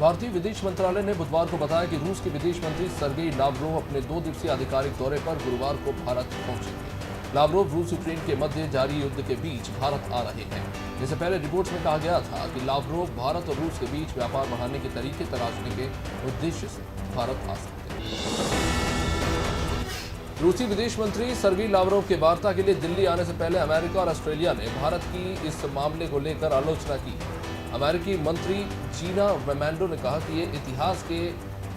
भारतीय विदेश मंत्रालय ने बुधवार को बताया कि रूस के विदेश मंत्री सर्गेई लावरोव अपने 2 दिवसीय आधिकारिक दौरे पर गुरुवार को भारत पहुंचेंगे। लावरोव रूस यूक्रेन के मध्य जारी युद्ध के बीच भारत आ रहे हैं। इससे पहले रिपोर्ट्स में कहा गया था कि लावरोव भारत और रूस के बीच व्यापार बढ़ाने के तरीके तलाशने के उद्देश्य से भारत आ सकते हैं। रूसी विदेश मंत्री सर्गेई लावरोव के वार्ता के लिए दिल्ली आने से पहले अमेरिका और ऑस्ट्रेलिया ने भारत की इस मामले को लेकर आलोचना की। अमेरिकी मंत्री जीना रेमंडो ने कहा कि ये इतिहास के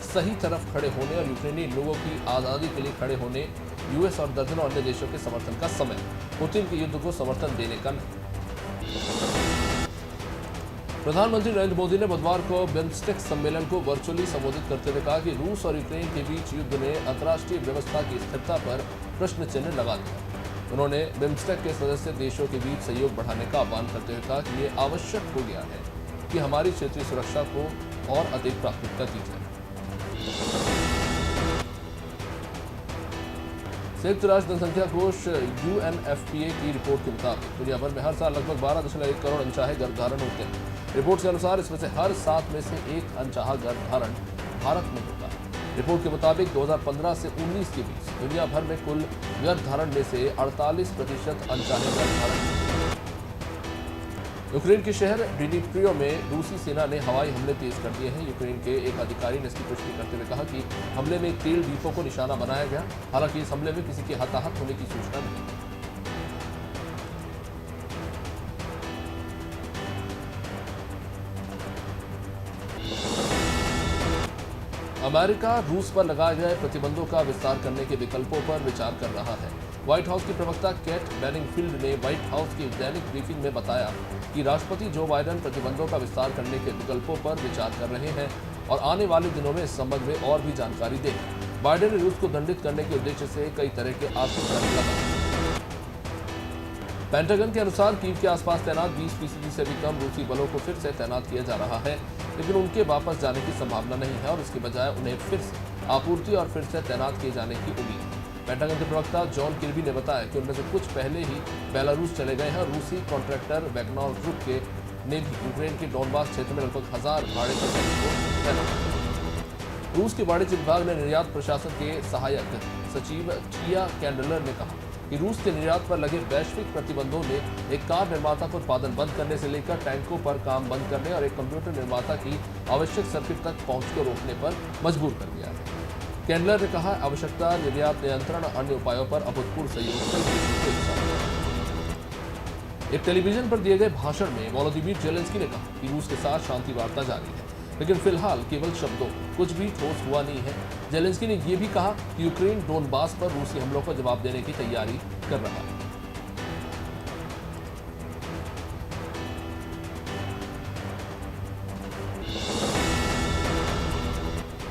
सही तरफ खड़े होने और यूक्रेनी लोगों की आज़ादी के लिए खड़े होने, यूएस और दर्जनों अन्य देशों के समर्थन का समय, पुतिन के युद्ध को समर्थन देने का नहीं। प्रधानमंत्री नरेंद्र मोदी ने बुधवार को बिम्स्टेक सम्मेलन को वर्चुअली संबोधित करते हुए कहा कि रूस और यूक्रेन के बीच युद्ध ने अंतर्राष्ट्रीय व्यवस्था की स्थिरता पर प्रश्न चिन्ह लगा दिया। उन्होंने बिम्स्टेक के सदस्य देशों के बीच सहयोग बढ़ाने का आह्वान करते हुए कहा कि ये आवश्यक हो गया है कि हमारी क्षेत्रीय सुरक्षा को और अधिक प्राथमिकता दी जाए। संयुक्त राष्ट्र जनसंख्या कोष UNFPA की रिपोर्ट के मुताबिक दुनिया भर में हर साल लगभग 12.1 करोड़ अनचाहे गर्भधारण होते हैं। रिपोर्ट के अनुसार इसमें से हर 7 में से 1 अनचाहा गर्भधारण भारत में होता है। रिपोर्ट के मुताबिक 2015 से 19 के बीच दुनिया भर में कुल गर्भधारण में से 48% अनचाहे गर्भधारण। यूक्रेन के शहर डिनिप्रो में रूसी सेना ने हवाई हमले तेज कर दिए हैं। यूक्रेन के एक अधिकारी ने इसकी पुष्टि करते हुए कहा कि हमले में तेल डिपो को निशाना बनाया गया। हालांकि इस हमले में किसी के हताहत होने की सूचना नहीं। अमेरिका रूस पर लगाए गए प्रतिबंधों का विस्तार करने के विकल्पों पर विचार कर रहा है। व्हाइट हाउस की प्रवक्ता केट बेनिंगफील्ड ने व्हाइट हाउस की दैनिक ब्रीफिंग में बताया कि राष्ट्रपति जो बाइडेन प्रतिबंधों का विस्तार करने के विकल्पों पर विचार कर रहे हैं और आने वाले दिनों में इस संबंध में और भी जानकारी देंगे। बाइडेन ने रूस को दंडित करने के उद्देश्य से कई तरह के आर्थिक दंड लगाए। पेंटागन के अनुसार कीव के आसपास तैनात 20% से भी कम रूसी बलों को फिर से तैनात किया जा रहा है, लेकिन उनके वापस जाने की संभावना नहीं है और इसके बजाय उन्हें फिर से आपूर्ति और फिर से तैनात किए जाने की उम्मीद है। पेंटागन के प्रवक्ता जॉन किर्बी ने बताया कि उनमें से कुछ पहले ही बेलारूस चले गए हैं। रूसी कॉन्ट्रैक्टर वैगनर ग्रुप ने भी यूक्रेन के डोनबास क्षेत्र में लगभग 1000 भाड़े के सैनिकों को तैनात किया। रूस के वाणिज्य विभाग ने निर्यात प्रशासन के सहायक सचिव टिया कैंडलर ने कहा कि रूस के निर्यात पर लगे वैश्विक प्रतिबंधों ने एक कार निर्माता को उत्पादन बंद करने से लेकर टैंकों पर काम बंद करने और एक कंप्यूटर निर्माता की आवश्यक सर्किट तक पहुंच को रोकने पर मजबूर कर दिया है। कैंडलर ने कहा, आवश्यकता, निर्यात नियंत्रण और अन्य उपायों पर अभूतपूर्व सहयोग। एक टेलीविजन पर दिए गए भाषण में वोलोदिमीर जेलेंस्की ने कहा कि रूस के साथ शांति वार्ता जारी है, लेकिन फिलहाल केवल शब्दों, कुछ भी ठोस हुआ नहीं है। जेलेंस्की ने यह भी कहा कि यूक्रेन डोनबास पर रूसी हमलों का जवाब देने की तैयारी कर रहा है।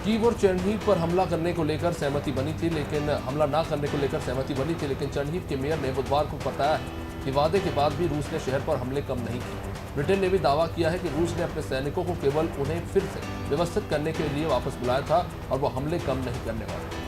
कीव और चर्निहिव पर हमला करने को लेकर सहमति बनी थी, लेकिन हमला न करने को लेकर सहमति बनी थी, लेकिन चर्निहिव के मेयर ने बुधवार को बताया है कि वादे के बाद भी रूस ने शहर पर हमले कम नहीं किए। ब्रिटेन ने भी दावा किया है कि रूस ने अपने सैनिकों को केवल उन्हें फिर से व्यवस्थित करने के लिए वापस बुलाया था और वो हमले कम नहीं करने वाले।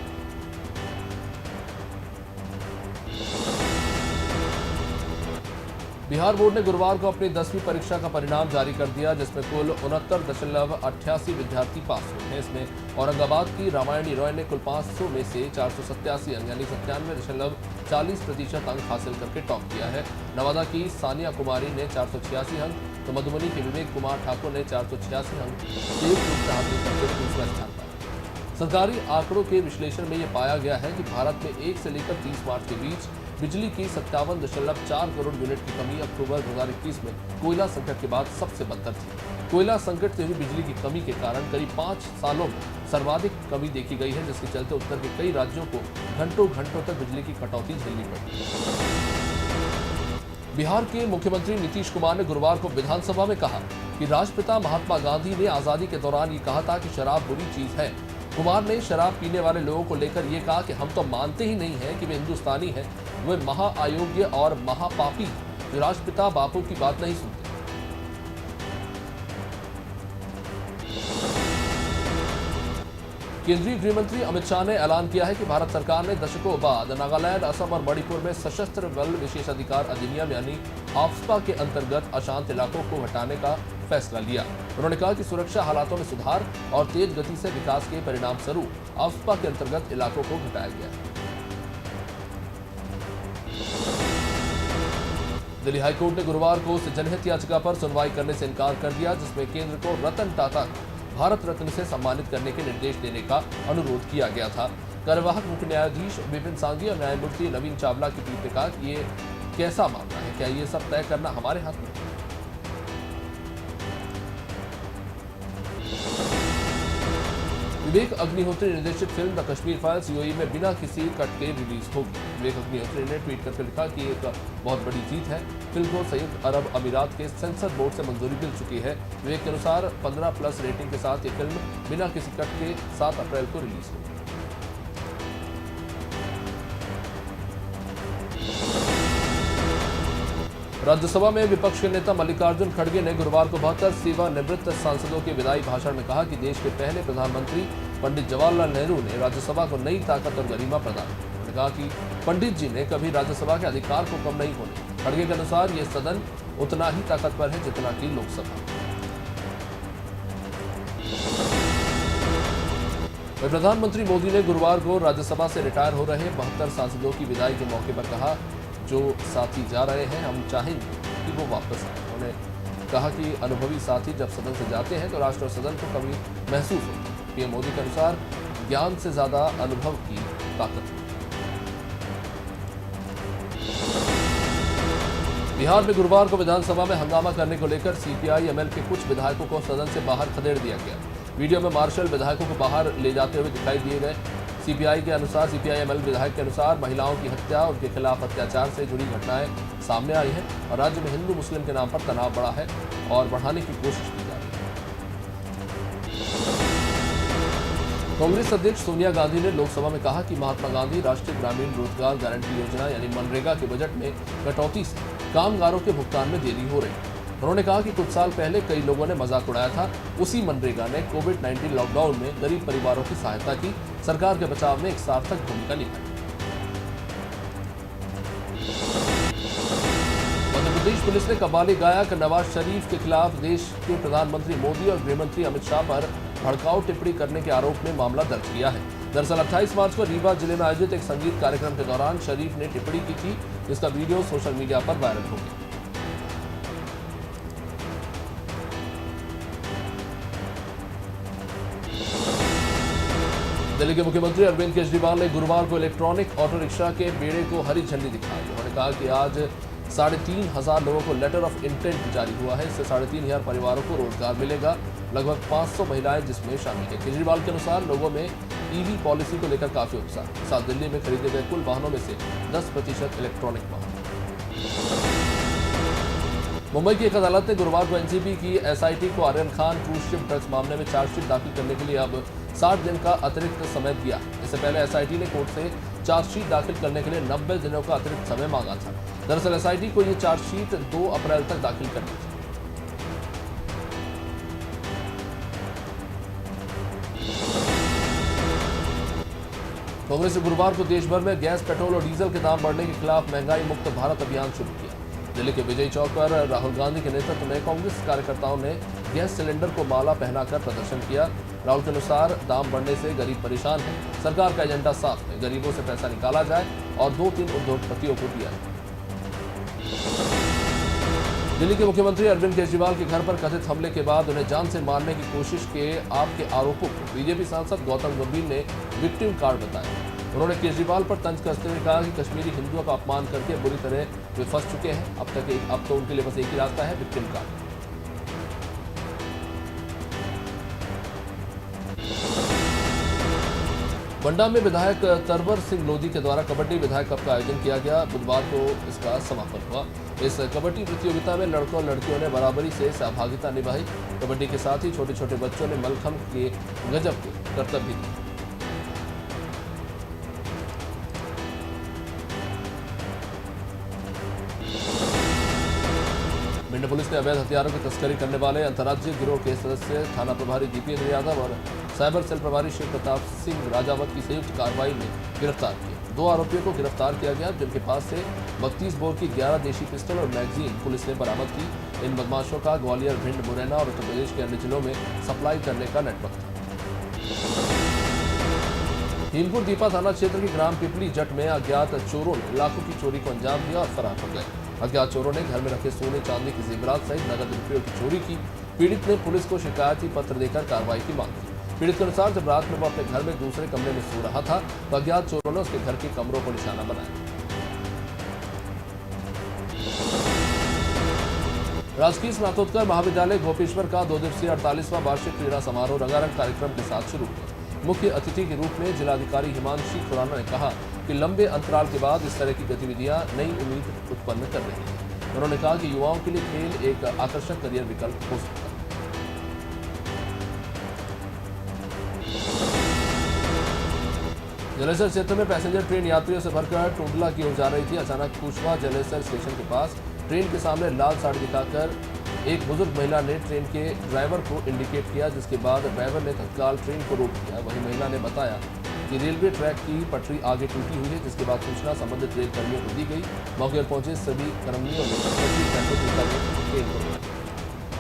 बिहार बोर्ड ने गुरुवार को अपनी 10वीं परीक्षा का परिणाम जारी कर दिया, जिसमें कुल 69.88 विद्यार्थी पास हुए हैं। इसमें औरंगाबाद की रामायणी रॉय ने कुल 500 में से 487 अंक यानी 97.40% अंक हासिल करके टॉप किया है। नवादा की सानिया कुमारी ने 486 अंक, तो मधुबनी के विवेक कुमार ठाकुर ने 486 अंक संयुक्त रूप से हासिल करके दूसरा स्थान पाया। सरकारी आंकड़ों के विश्लेषण में यह पाया गया है कि भारत में 1 से लेकर 30 मार्च के बीच बिजली की 57.4 करोड़ यूनिट की कमी अक्टूबर 2021 में कोयला संकट के बाद सबसे बदतर थी। कोयला संकट से हुई बिजली की कमी के कारण करीब 5 सालों में सर्वाधिक कमी देखी गई है, जिसके चलते उत्तर के कई राज्यों को घंटों तक बिजली की कटौती झेलनी पड़ी। बिहार के मुख्यमंत्री नीतीश कुमार ने गुरुवार को विधानसभा में कहा कि राष्ट्रपिता महात्मा गांधी ने आजादी के दौरान ये कहा था कि शराब बुरी चीज है। कुमार ने शराब पीने वाले लोगों को लेकर यह कहा कि हम तो मानते ही नहीं हैं कि वे हिंदुस्तानी हैं, वे महाअयोग्य और महापापी जो राष्ट्रपिता बापू की बात नहीं सुनते। केंद्रीय गृहमंत्री अमित शाह ने ऐलान किया है कि भारत सरकार ने दशकों बाद नागालैंड, असम और मणिपुर में सशस्त्र बल विशेषाधिकार अधिनियम यानी आफ्स्पा के अंतर्गत अशांत इलाकों को हटाने का फैसला लिया। उन्होंने कहा कि सुरक्षा हालातों में सुधार और तेज गति से विकास के परिणाम स्वरूप आफ्सपा के अंतर्गत इलाकों को घटाया गया है। दिल्ली हाईकोर्ट ने गुरुवार को उस जनहित याचिका पर सुनवाई करने से इनकार कर दिया जिसमें केंद्र को रतन टाटा को भारत रत्न से सम्मानित करने के निर्देश देने का अनुरोध किया गया था। कार्यवाहक मुख्य न्यायाधीश विपिन सांघी और न्यायमूर्ति नवीन चावला की पीठ ने कहा कि ये कैसा मामला है, क्या ये सब तय करना हमारे हाथ में? विवेक अग्निहोत्री निर्देशित film the Kashmir files UAE में बिना किसी कट के रिलीज होगी। विवेक अग्निहोत्री ने ट्वीट करके लिखा कि एक बहुत बड़ी जीत है। फिल्म को संयुक्त अरब अमीरात के सेंसर बोर्ड से मंजूरी मिल चुकी है। विवेक के अनुसार 15+ रेटिंग के साथ ये फिल्म बिना किसी कट के 7 अप्रैल को रिलीज होगी। राज्यसभा में विपक्ष के नेता मल्लिकार्जुन खड़गे ने गुरुवार को 72 सेवानिवृत्त सांसदों के विदाई भाषण में कहा कि देश के पहले प्रधानमंत्री पंडित जवाहरलाल नेहरू ने राज्यसभा को नई ताकत और गरिमा प्रदान की। उन्होंने कहा कि पंडित जी ने कभी राज्यसभा के अधिकार को कम नहीं होने। खड़गे के अनुसार ये सदन उतना ही ताकतवर है जितना कि लोकसभा। प्रधानमंत्री मोदी ने गुरुवार को राज्यसभा से रिटायर हो रहे 72 सांसदों की विदाई के मौके पर कहा, जो साथी जा रहे हैं हम चाहेंगे कि वो वापस आए। उन्होंने कहा कि अनुभवी साथी जब सदन से जाते हैं तो राष्ट्र और सदन को कभी महसूस होता है। पीएम मोदी के अनुसार ज्ञान से ज्यादा अनुभव की ताकत है। बिहार में गुरुवार को विधानसभा में हंगामा करने को लेकर सीपीआई एमएल के कुछ विधायकों को सदन से बाहर खदेड़ दिया गया। वीडियो में मार्शल विधायकों को बाहर ले जाते हुए दिखाई दिए गए। सीपीआई एमएल विधायक के अनुसार महिलाओं की हत्या, उनके खिलाफ अत्याचार से जुड़ी घटनाएं सामने आई हैं और राज्य में हिंदू मुस्लिम के नाम पर तनाव बढ़ा है और बढ़ाने की कोशिश की जा रही है। कांग्रेस अध्यक्ष सोनिया गांधी ने लोकसभा में कहा कि महात्मा गांधी राष्ट्रीय ग्रामीण रोजगार गारंटी योजना यानी मनरेगा के बजट में कटौती से कामगारों के भुगतान में देरी हो रही है। उन्होंने कहा कि कुछ साल पहले कई लोगों ने मजाक उड़ाया था। उसी मनरेगा ने कोविड-19 लॉकडाउन में गरीब परिवारों की सहायता की, सरकार के बचाव में एक सार्थक भूमिका निभाई। मध्य प्रदेश पुलिस ने कव्वाली गायक नवाज शरीफ के खिलाफ देश के प्रधानमंत्री मोदी और गृहमंत्री अमित शाह पर भड़काऊ टिप्पणी करने के आरोप में मामला दर्ज किया है। दरअसल 28 मार्च को रीवा जिले में आयोजित एक संगीत कार्यक्रम के दौरान शरीफ ने टिप्पणी की थी, जिसका वीडियो सोशल मीडिया पर वायरल हो गया। दिल्ली के मुख्यमंत्री अरविंद केजरीवाल ने गुरुवार को इलेक्ट्रॉनिक ऑटो रिक्शा के बेड़े को हरी झंडी दिखाई। उन्होंने कहा कि आज 3,500 लोगों को लेटर ऑफ इंटेंट जारी हुआ है। इससे 3,500 परिवारों को रोजगार मिलेगा। लगभग 500 महिलाएं जिसमें शामिल है। केजरीवाल के अनुसार लोगों में ईवी पॉलिसी को लेकर काफी उत्साह है। साथ दिल्ली में खरीदे गए कुल वाहनों में से 10% इलेक्ट्रॉनिक वाहन। मुंबई की एक अदालत ने गुरुवार को एनसीबी की एसआईटी को Aryan Khan cruise ship drugs मामले में चार्जशीट दाखिल करने के लिए अब 60 दिन का अतिरिक्त समय दिया। इससे पहले एसआईटी ने कोर्ट से चार्जशीट दाखिल करने के लिए 90 दिनों का अतिरिक्त समय मांगा था। दरअसल एसआईटी को ये चार्जशीट 2 अप्रैल तक दाखिल करनी थी। कांग्रेस ने गुरुवार को देश भर में गैस, पेट्रोल और डीजल के दाम बढ़ने के खिलाफ महंगाई मुक्त भारत अभियान शुरू किया। दिल्ली के विजय चौक पर राहुल गांधी के नेतृत्व में कांग्रेस कार्यकर्ताओं ने गैस सिलेंडर को माला पहनाकर प्रदर्शन किया। राहुल के अनुसार दाम बढ़ने से गरीब परेशान है। सरकार का एजेंडा साफ है, गरीबों से पैसा निकाला जाए और 2-3 उद्योगपतियों को दिया जाए। दिल्ली के मुख्यमंत्री अरविंद केजरीवाल के घर पर कथित हमले के बाद उन्हें जान से मारने की कोशिश के आपके आरोपों को बीजेपी सांसद गौतम गंभीर ने विक्टिम कार्ड बताया। उन्होंने केजरीवाल पर तंज कसते हुए कहा कि कश्मीरी हिंदुओं का अपमान करके बुरी तरह वे फंस चुके हैं। अब तो उनके लिए बस एक ही रास्ता है, विक्टिम कार्ड। बंडा में विधायक तरवर सिंह लोधी के द्वारा कबड्डी विधायक कप का आयोजन किया गया। बुधवार को इसका समापन हुआ। इस कबड्डी प्रतियोगिता में लड़कों और लड़कियों ने बराबरी से सहभागिता निभाई। कबड्डी के साथ ही छोटे छोटे बच्चों ने मलखंभ के गजब के करतब भी किए। पुलिस ने अवैध हथियारों की तस्करी करने वाले अंतर्राज्यीय गिरोह के सदस्य थाना प्रभारी दीपेंद्र यादव और साइबर सेल प्रभारी शिव प्रताप सिंह राजावत की संयुक्त कार्रवाई में गिरफ्तार किया। 2 आरोपियों को गिरफ्तार किया गया, जिनके पास से 32 बोर की 11 देशी पिस्टल और मैगजीन पुलिस ने बरामद की। इन बदमाशों का ग्वालियर, भिंड, मुरैना और उत्तर प्रदेश के अन्य जिलों में सप्लाई करने का नेटवर्क था। भीमपुर दीपा थाना क्षेत्र के ग्राम पिपली जट में अज्ञात चोरों ने लाखों की चोरी को अंजाम दिया और फरार हो गए। अज्ञात चोरों ने घर में रखे सोने चांदी के जेवरात सहित नगद रुपयों की चोरी की। पीड़ित ने पुलिस को शिकायती पत्र देकर कार्रवाई की मांग की। पीड़ित के अनुसार जब रात में वो अपने घर में दूसरे कमरे में सो रहा था तो अज्ञात चोरों ने उसके घर के कमरों को निशाना बनाया। राजकीय स्नातकोत्तर महाविद्यालय गोपेश्वर का 2 दिवसीय 48वां वार्षिक क्रीड़ा समारोह रंगारंग कार्यक्रम के साथ शुरू हुआ। मुख्य अतिथि के रूप में जिलाधिकारी हिमांशी खुराना ने कहा कि लंबे अंतराल के बाद इस तरह की गतिविधियां नई उम्मीद उत्पन्न कर रही हैं। उन्होंने कहा कि युवाओं के लिए खेल एक आकर्षक करियर विकल्प हो सकता है। जलेसर क्षेत्र में पैसेंजर ट्रेन यात्रियों से भरकर टुंडला की ओर जा रही थी। अचानक कुशवा जलेसर स्टेशन के पास ट्रेन के सामने लाल साड़ी दिखाकर एक बुजुर्ग महिला ने ट्रेन के ड्राइवर को इंडिकेट किया, जिसके बाद ड्राइवर ने तत्काल ट्रेन को रोक दिया। वहीं महिला ने बताया कि रेलवे ट्रैक की पटरी आगे टूटी हुई है, जिसके बाद सूचना संबंधित रेल कर्मियों को दी गई। मौके पर पहुंचे सभी कर्मियों ने पटरी ट्रेन को रोका।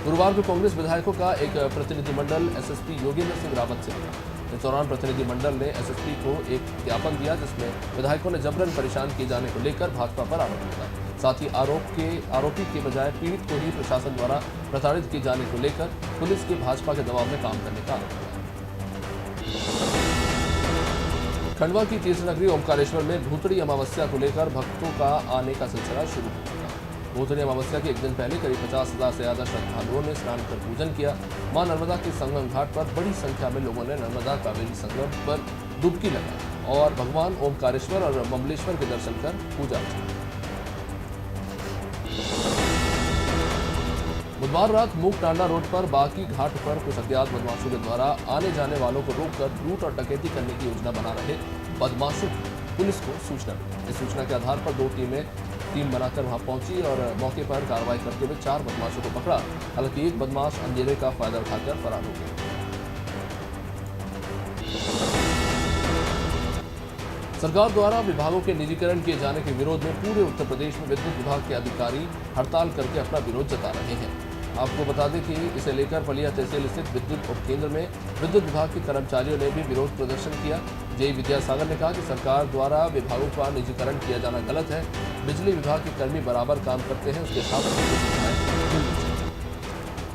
गुरुवार को कांग्रेस विधायकों का एक प्रतिनिधिमंडल एसएसपी योगेंद्र सिंह रावत से मिला। इस दौरान प्रतिनिधिमंडल ने एसएसपी को एक ज्ञापन दिया, जिसमें विधायकों ने जबरन परेशान किए जाने को लेकर भाजपा पर आरोप लगाया। साथ ही आरोपी के बजाय पीड़ित को ही प्रशासन द्वारा प्रताड़ित किए जाने को लेकर पुलिस के भाजपा के दबाव में काम करने का आरोप लगाया। खंडवा की तीर्थ नगरी ओमकारेश्वर में भूतड़ी अमावस्या को लेकर भक्तों का आने का सिलसिला शुरू हो चुका। भूतड़ी अमावस्या के एक दिन पहले करीब 50,000 से ज्यादा श्रद्धालुओं ने स्नान कर पूजन किया। मां नर्मदा के संगम घाट पर बड़ी संख्या में लोगों ने नर्मदा कावेरी संगम पर डुबकी लगाई और भगवान ओमकारेश्वर और ममलेश्वर के दर्शन कर पूजा अर्चना। बुधवार रात मूक टांडा रोड पर बाकी घाट पर कुछ अज्ञात बदमाशों के द्वारा आने जाने वालों को रोककर लूट और डकैती करने की योजना बना रहे बदमाशों की पुलिस को सूचना मिली। इस सूचना के आधार पर 2 टीम बनाकर वहां पहुंची और मौके पर कार्रवाई करते हुए 4 बदमाशों को पकड़ा। हालांकि एक बदमाश अंधेरे का फायदा उठाकर फरार हो गया। सरकार द्वारा विभागों के निजीकरण किए जाने के विरोध में पूरे उत्तर प्रदेश में विद्युत विभाग के अधिकारी हड़ताल करके अपना विरोध जता रहे हैं। आपको बता दें कि इसे लेकर पलिया तहसील स्थित विद्युत उपकेंद्र में विद्युत विभाग के कर्मचारियों ने भी विरोध प्रदर्शन किया। जेई विद्यासागर ने कहा कि सरकार द्वारा विभागों का निजीकरण किया जाना गलत है। बिजली विभाग के कर्मी बराबर काम करते हैं, उसके साथ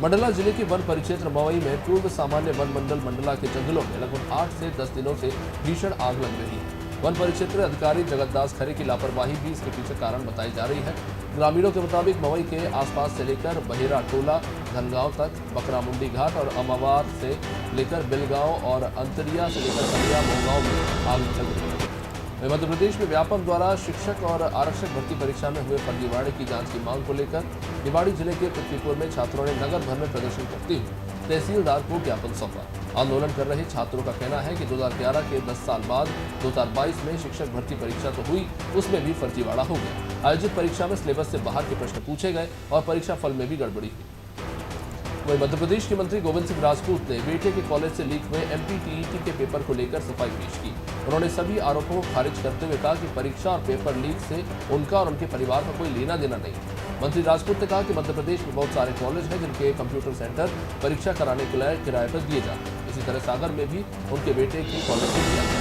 मंडला जिले के वन परिक्षेत्र मवई में पूर्व सामान्य वन मंडल मंडला के जंगलों में लगभग 8 से 10 दिनों से भीषण आग लग रही है। वन परिक्षेत्र अधिकारी जगतदास खरे की लापरवाही भी इसके पीछे कारण बताई जा रही है। ग्रामीणों के मुताबिक मवई के आसपास से लेकर बहेरा टोला धनगांव तक, बकरामुंडी घाट और अमावार से लेकर बिलगांव और अंतरिया से लेकर सरिया मोहगांव में आग लग रही है। मध्य प्रदेश में व्यापम द्वारा शिक्षक और आरक्षक भर्ती परीक्षा में हुए फर्जीवाड़े की जांच की मांग को लेकर निवाड़ी जिले के पृथ्वीपुर में छात्रों ने नगर भर में प्रदर्शन करते हुए तहसीलदार को ज्ञापन सौंपा। आंदोलन कर रहे छात्रों का कहना है कि 2011 के 10 साल बाद 2022 में शिक्षक भर्ती परीक्षा तो हुई, उसमें भी फर्जीवाड़ा हो गया। आयोजित परीक्षा में सिलेबस से बाहर के प्रश्न पूछे गए और परीक्षा फल में भी गड़बड़ी हुई। वहीं मध्य प्रदेश के मंत्री गोविंद सिंह राजपूत ने बेटे के कॉलेज से लीक हुए एमपीटीईटी के पेपर को लेकर सफाई पेश की। उन्होंने सभी आरोपों को खारिज करते हुए कहा कि परीक्षा और पेपर लीक से उनका और उनके परिवार का कोई लेना देना नहीं। मंत्री राजपूत ने कहा कि मध्य प्रदेश में बहुत सारे कॉलेज हैं जिनके कंप्यूटर सेंटर परीक्षा कराने के लिए किराए पर दिए जाते हैं। इसी तरह सागर में भी उनके बेटे के कॉलेज में दिया गया।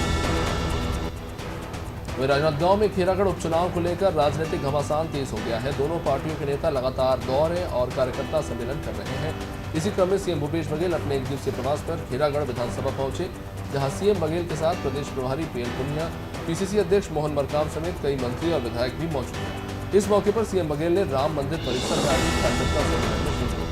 वहीं राजनांदगांव में खेरागढ़ उपचुनाव को लेकर राजनीतिक घमासान तेज हो गया है। दोनों पार्टियों के नेता लगातार दौरे और कार्यकर्ता सम्मेलन कर रहे हैं। इसी क्रम में सीएम भूपेश बघेल अपने 1 दिवसीय प्रवास पर खेरागढ़ विधानसभा पहुंचे, जहां सीएम बघेल के साथ प्रदेश प्रभारी पीएल पुनिया, पीसीसी अध्यक्ष मोहन मरकाम समेत कई मंत्री और विधायक भी मौजूद हैं। इस मौके पर सीएम बघेल ने राम मंदिर परिसर में आयोजित कार्यकर्ता सम्मेलन में शिरकत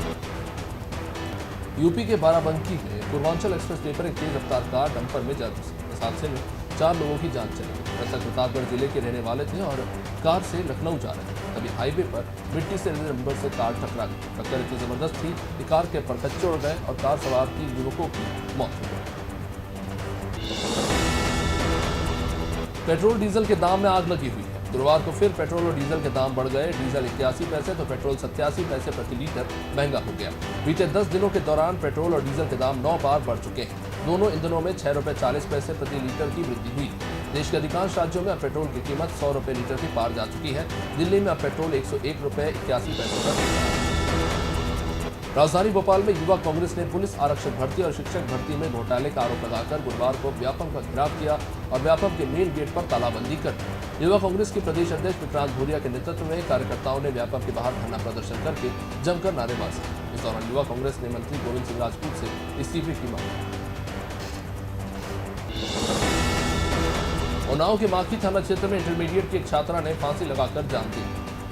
की। यूपी के बाराबंकी में पूर्वांचल एक्सप्रेस वे पर एक तेज रफ्तार कार डंपर में जा घुसी। इस हादसे में 4 लोगों की जान चली गई। मृतक प्रतापगढ़ जिले के रहने वाले थे और कार से लखनऊ जा रहे थे। तभी हाईवे पर मिट्टी से लदे नंबर से कार टकरा गई। टक्कर इतनी जबरदस्त थी कि कार के परखच्चे उड़ गए और कार सवार 3 युवकों की मौत हो गई। पेट्रोल डीजल के दाम में आग लगी हुई है। गुरुवार को फिर पेट्रोल और डीजल के दाम बढ़ गए। डीजल 81 पैसे तो पेट्रोल 87 पैसे प्रति लीटर महंगा हो गया। बीते 10 दिनों के दौरान पेट्रोल और डीजल के दाम 9 बार बढ़ चुके हैं। दोनों ईंधनों में 6 रुपये 40 पैसे प्रति लीटर की वृद्धि हुई। देश के अधिकांश राज्यों में अब पेट्रोल की कीमत 100 रुपये लीटर के पार जा चुकी है। दिल्ली में अब पेट्रोल 101 रुपये 81 पैसे पर मिल रहा है। राजधानी भोपाल में युवा कांग्रेस ने पुलिस आरक्षक भर्ती और शिक्षक भर्ती में घोटाले का आरोप लगाकर गुरुवार को व्यापम का घेराव किया और व्यापम के मेन गेट पर तालाबंदी कर दी। युवा कांग्रेस के प्रदेश अध्यक्ष विक्रांत भूरिया के नेतृत्व में कार्यकर्ताओं ने व्यापम के बाहर धरना प्रदर्शन करके जमकर नारेबाजी की। इस दौरान युवा कांग्रेस ने मंत्री गोविंद सिंह राजपूत से इस्तीफे की मांग की। उन्नाव के माखी थाना क्षेत्र में इंटरमीडिएट की एक छात्रा ने फांसी लगाकर जान दी।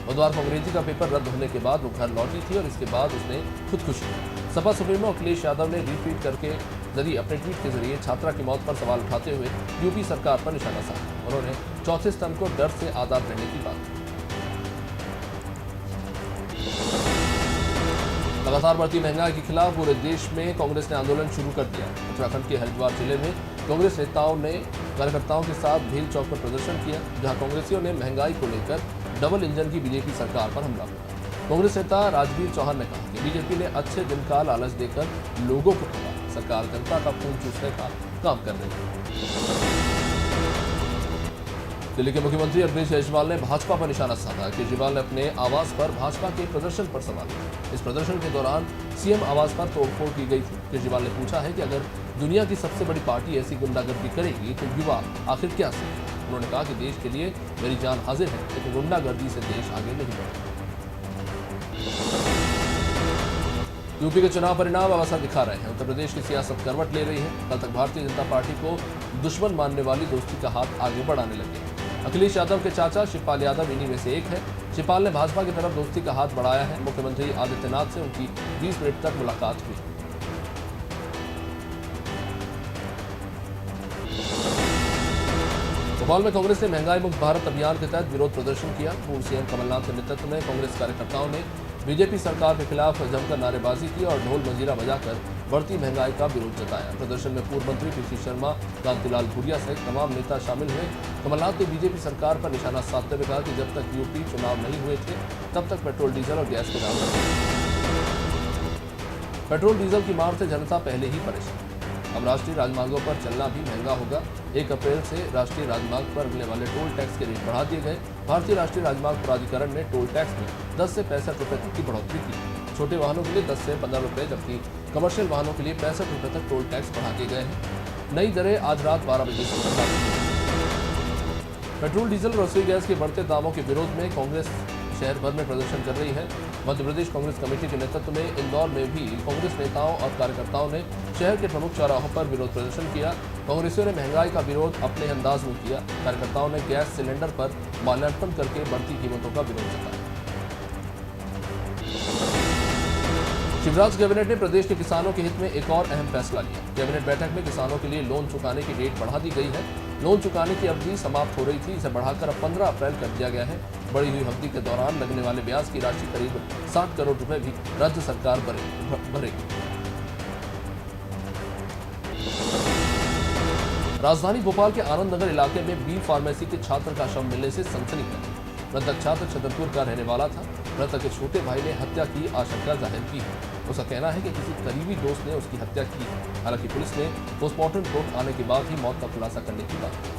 बुधवार को अंग्रेजी का पेपर रद्द होने के बाद वो घर लौटी थी और इसके बाद उसने खुदकुशी की। सपा सुप्रीमो अखिलेश यादव ने रीट्वीट करके जरिए अपने ट्वीट के जरिए छात्रा की मौत पर सवाल उठाते हुए यूपी सरकार पर निशाना साधा। उन्होंने चौथे स्तंभ को डर से आजाद रहने की बात की। लगातार बढ़ती महंगाई के खिलाफ पूरे देश में कांग्रेस ने आंदोलन शुरू कर दिया। उत्तराखंड के हरिद्वार जिले में कांग्रेस नेताओं ने कार्यकर्ताओं के साथ भील चौक पर प्रदर्शन किया, जहां कांग्रेसियों ने महंगाई को लेकर डबल इंजन की बीजेपी सरकार पर हमला किया। कांग्रेस नेता राजवीर चौहान ने कहा कि बीजेपी ने अच्छे दिन का लालच देकर लोगों को ठगा। सरकार जनता का खून चूसने का काम कर रही है। दिल्ली के मुख्यमंत्री अरविंद केजरीवाल ने भाजपा पर निशाना साधा। केजरीवाल ने अपने आवास पर भाजपा के प्रदर्शन पर सवाल किया। इस प्रदर्शन के दौरान सीएम आवास पर तोड़फोड़ की गई थी। केजरीवाल ने पूछा है कि अगर दुनिया की सबसे बड़ी पार्टी ऐसी गुंडागर्दी करेगी तो युवा आखिर क्या सीखे। उन्होंने कहा कि देश के लिए मेरी जान हाजिर है, लेकिन गुंडागर्दी से देश आगे नहीं बढ़ेगा। यूपी के चुनाव परिणाम अब असर दिखा रहे हैं। उत्तर प्रदेश की सियासत करवट ले रही है। कल तक भारतीय जनता पार्टी को दुश्मन मानने वाली दोस्ती का हाथ आगे बढ़ाने लगे। अखिलेश यादव के चाचा शिवपाल यादव इन्हीं में से एक है। शिवपाल ने भाजपा की तरफ दोस्ती का हाथ बढ़ाया है। मुख्यमंत्री आदित्यनाथ से उनकी 20 मिनट तक मुलाकात हुई। भोपाल में कांग्रेस ने महंगाई मुक्त भारत अभियान के तहत विरोध प्रदर्शन किया। पूर्व सीएम कमलनाथ के नेतृत्व में कांग्रेस कार्यकर्ताओं ने बीजेपी सरकार के खिलाफ जमकर नारेबाजी की और ढोल मंजीरा बजाकर बढ़ती महंगाई का विरोध जताया। प्रदर्शन में पूर्व मंत्री पीसी शर्मा, कांतिलाल भूरिया सहित तमाम नेता शामिल हुए। कमलनाथ ने बीजेपी सरकार पर निशाना साधते हुए कहा कि जब तक यूपी चुनाव नहीं हुए थे तब तक पेट्रोल डीजल और गैस के दाम पेट्रोल डीजल की मार से जनता पहले ही परेशान। अब राष्ट्रीय राजमार्गों पर चलना भी महंगा होगा। 1 अप्रैल से राष्ट्रीय राजमार्ग पर लगने वाले टोल टैक्स के रेट बढ़ा दिए गए। भारतीय राष्ट्रीय राजमार्ग प्राधिकरण ने टोल टैक्स में 10 से 65 रुपये तक की बढ़ोतरी की। छोटे वाहनों के लिए 10 से 15 रुपये, जबकि कमर्शियल वाहनों के लिए 65 रुपये तक टोल टैक्स बढ़ा दिए गए हैं। नई दरें आज रात 12 बजे से लागू होंगी। पेट्रोल डीजल और रसोई गैस के बढ़ते दामों के विरोध में कांग्रेस शहर भर में प्रदर्शन कर रही है। मध्य प्रदेश कांग्रेस कमेटी के नेतृत्व में इंदौर में भी कांग्रेस नेताओं और कार्यकर्ताओं ने शहर के प्रमुख चौराहों पर विरोध प्रदर्शन किया। कांग्रेसियों ने महंगाई का विरोध अपने अंदाज में किया। कार्यकर्ताओं ने गैस सिलेंडर पर माल्यार्पण करके बढ़ती कीमतों का विरोध जताया। शिवराज कैबिनेट ने प्रदेश के किसानों के हित में एक और अहम फैसला लिया। कैबिनेट बैठक में किसानों के लिए लोन चुकाने की डेट बढ़ा दी गई है। लोन चुकाने की अवधि समाप्त हो रही थी, इसे बढ़ाकर अब 15 अप्रैल कर दिया गया है। बढ़ी हुई अवधि के दौरान लगने वाले ब्याज की राशि करीब 60 करोड़ रुपए भी राज्य सरकार भरेगी। राजधानी भोपाल के आनंद नगर इलाके में बी फार्मेसी के छात्र का शव मिलने से सनसनी फैली। मृतक छात्र छतरपुर का रहने वाला था। मृतक के छोटे भाई ने हत्या की आशंका जाहिर की है। उसका कहना है कि किसी करीबी दोस्त ने उसकी हत्या की है। हालांकि पुलिस ने पोस्टमार्टम रिपोर्ट आने के बाद ही मौत का खुलासा करने की बात की।